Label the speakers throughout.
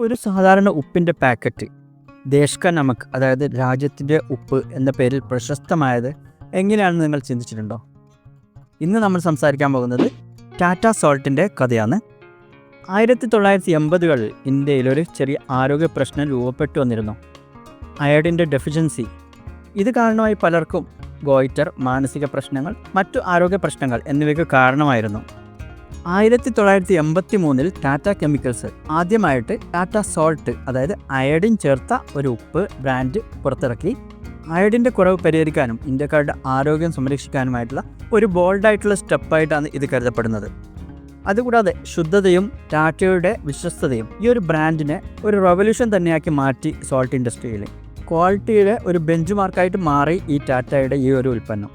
Speaker 1: ഒരു സാധാരണ ഉപ്പിൻ്റെ പാക്കറ്റ് ദേശ് കാ നമക്, അതായത് രാജ്യത്തിൻ്റെ ഉപ്പ് എന്ന പേരിൽ പ്രശസ്തമായത് എങ്ങനെയാണെന്ന് നിങ്ങൾ ചിന്തിച്ചിട്ടുണ്ടോ? ഇന്ന് നമ്മൾ സംസാരിക്കാൻ പോകുന്നത് ടാറ്റ സോൾട്ടിൻ്റെ കഥയാണ്. 1980കളിൽ ഇന്ത്യയിലൊരു ചെറിയ ആരോഗ്യ പ്രശ്നം രൂപപ്പെട്ടു വന്നിരുന്നു. അയഡിൻ്റെ ഡെഫിഷ്യൻസി. ഇത് കാരണമായി പലർക്കും ഗോയിറ്റർ, മാനസിക പ്രശ്നങ്ങൾ, മറ്റു ആരോഗ്യ പ്രശ്നങ്ങൾ എന്നിവയ്ക്ക് കാരണമായിരുന്നു. 1983 ടാറ്റ കെമിക്കൽസ് ആദ്യമായിട്ട് ടാറ്റ സോൾട്ട്, അതായത് അയഡിൻ ചേർത്ത ഒരു ഉപ്പ് ബ്രാൻഡ് പുറത്തിറക്കി. അയഡിൻ്റെ കുറവ് പരിഹരിക്കാനും ഇന്ത്യക്കാരുടെ ആരോഗ്യം സംരക്ഷിക്കാനുമായിട്ടുള്ള ഒരു ബോൾഡായിട്ടുള്ള സ്റ്റെപ്പായിട്ടാണ് ഇത് കരുതപ്പെടുന്നത്. അതുകൂടാതെ ശുദ്ധതയും ടാറ്റയുടെ വിശ്വസ്തതയും ഈ ഒരു ബ്രാൻഡിനെ ഒരു റവല്യൂഷൻ തന്നെയാക്കി മാറ്റി. സോൾട്ട് ഇൻഡസ്ട്രിയിൽ ക്വാളിറ്റിയുടെ ഒരു ബെഞ്ച് മാർക്കായിട്ട് മാറി ഈ ടാറ്റയുടെ ഈ ഒരു ഉൽപ്പന്നം.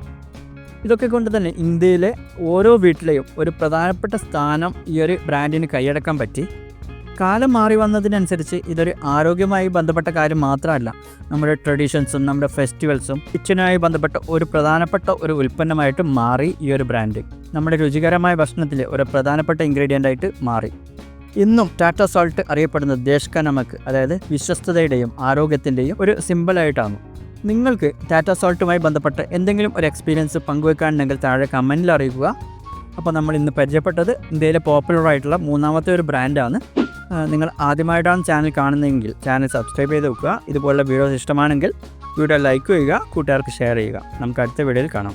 Speaker 1: ഇതൊക്കെ കൊണ്ട് തന്നെ ഇന്ത്യയിലെ ഓരോ വീട്ടിലെയും ഒരു പ്രധാനപ്പെട്ട സ്ഥാനം ഈ ഒരു ബ്രാൻഡിന് കൈയടക്കാൻ പറ്റി. കാലം മാറി വന്നതിനനുസരിച്ച് ഇതൊരു ആരോഗ്യവുമായി ബന്ധപ്പെട്ട കാര്യം മാത്രമല്ല, നമ്മുടെ ട്രഡീഷൻസും നമ്മുടെ ഫെസ്റ്റിവൽസും കിച്ചനുമായി ബന്ധപ്പെട്ട ഒരു പ്രധാനപ്പെട്ട ഒരു ഉൽപ്പന്നമായിട്ട് മാറി ഈ ഒരു ബ്രാൻഡ്. നമ്മുടെ രുചികരമായ ഭക്ഷണത്തിലെ ഒരു പ്രധാനപ്പെട്ട ഇൻഗ്രീഡിയൻ്റ് ആയിട്ട് മാറി. ഇന്നും ടാറ്റ സോൾട്ട് അറിയപ്പെടുന്നത് ദേശ് കാ നമക്, അതായത് വിശ്വസ്തതയുടെയും ആരോഗ്യത്തിൻ്റെയും ഒരു സിമ്പിളായിട്ടാണ്. നിങ്ങൾക്ക് ടാറ്റ സോൾട്ടുമായി ബന്ധപ്പെട്ട് എന്തെങ്കിലും ഒരു എക്സ്പീരിയൻസ് പങ്കുവെക്കാനുണ്ടെങ്കിൽ താഴെ കമൻറ്റിൽ അറിയിക്കുക. അപ്പോൾ നമ്മൾ ഇന്ന് പരിചയപ്പെട്ടത് ഇന്ത്യയിലെ പോപ്പുലറായിട്ടുള്ള മൂന്നാമത്തെ ഒരു ബ്രാൻഡാണ്. നിങ്ങൾ ആദ്യമായിട്ടാണ് ചാനൽ കാണുന്നതെങ്കിൽ ചാനൽ സബ്സ്ക്രൈബ് ചെയ്ത് വെക്കുക. ഇതുപോലുള്ള വീഡിയോസ് ഇഷ്ടമാണെങ്കിൽ വീഡിയോ ലൈക്ക് ചെയ്യുക, കൂട്ടുകാർക്ക് ഷെയർ ചെയ്യുക. നമുക്ക് അടുത്ത വീഡിയോയിൽ കാണാം.